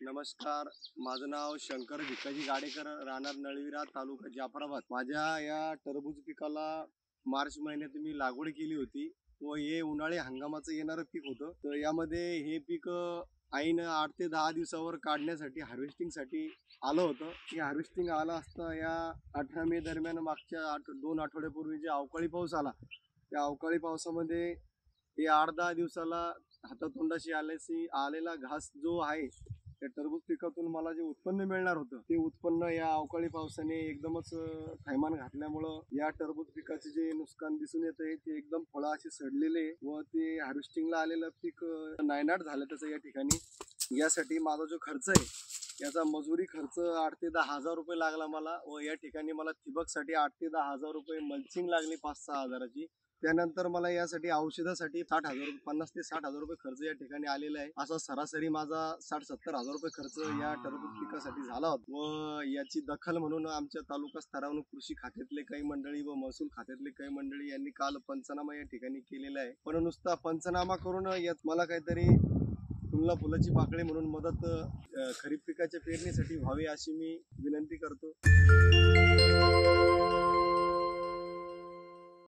नमस्कार, माझं नाव शंकर भिकाजी गाडेकर, राहणार नळविरा, तालुका जाफराबाद. माझ्या या टरबूज पिकाला मार्च महिन्यात मी लागवड केली होती व हे उन्हाळी हंगामाचं येणारं पीक होतं. तर यामध्ये हे पीक ऐन 8 ते 10 दिवसावर काढण्यासाठी हार्वेस्टिंगसाठी आलं होतं. हे हार्वेस्टिंग आलं असता या 18 मे दरम्यान मागच्या 2 आठवड्यापूर्वी जे अवकाळी पाऊस आला, त्या अवकाळी पावसामध्ये हे 8-10 दिवसाला हातातोंडाशी आलेला घास जो आहे, त्या टरबूज पिकातून मला जे उत्पन्न मिळणार होतं ते उत्पन्न या अवकाळी पावसाने एकदमच थैमान घातल्यामुळं या टरबूज पिकाचे जे नुकसान दिसून येत आहे ते एकदम फळं असे सडलेले व ते हार्वेस्टिंगला आलेलं पीक नायनाट झालं त्याचं या ठिकाणी. यासाठी माझा जो खर्च आहे याचा मजुरी खर्च 8 ते 10 हजार रुपये लागला मला व या ठिकाणी मला ठिबकसाठी 8 ते 10 हजार रुपये, मल्चिंग लागली 5-6 हजाराची. त्यानंतर मला यासाठी औषधासाठी 50 ते 60 हजार रुपये खर्च या ठिकाणी आलेला आहे. असा सरासरी माझा 60-70 हजार रुपये खर्च या टरबूज पिकासाठी झाला होता व याची दखल म्हणून आमच्या तालुका स्तरावरून कृषी खात्यातले काही मंडळी व महसूल खात्यातले काही मंडळी यांनी काल पंचनामा या ठिकाणी केलेला आहे. पण नुसता पंचनामा करून यात मला काहीतरी फुलाची पाकळी म्हणून मदत खरीप पिकाच्या पेरणीसाठी व्हावी अशी मी विनंती करतो.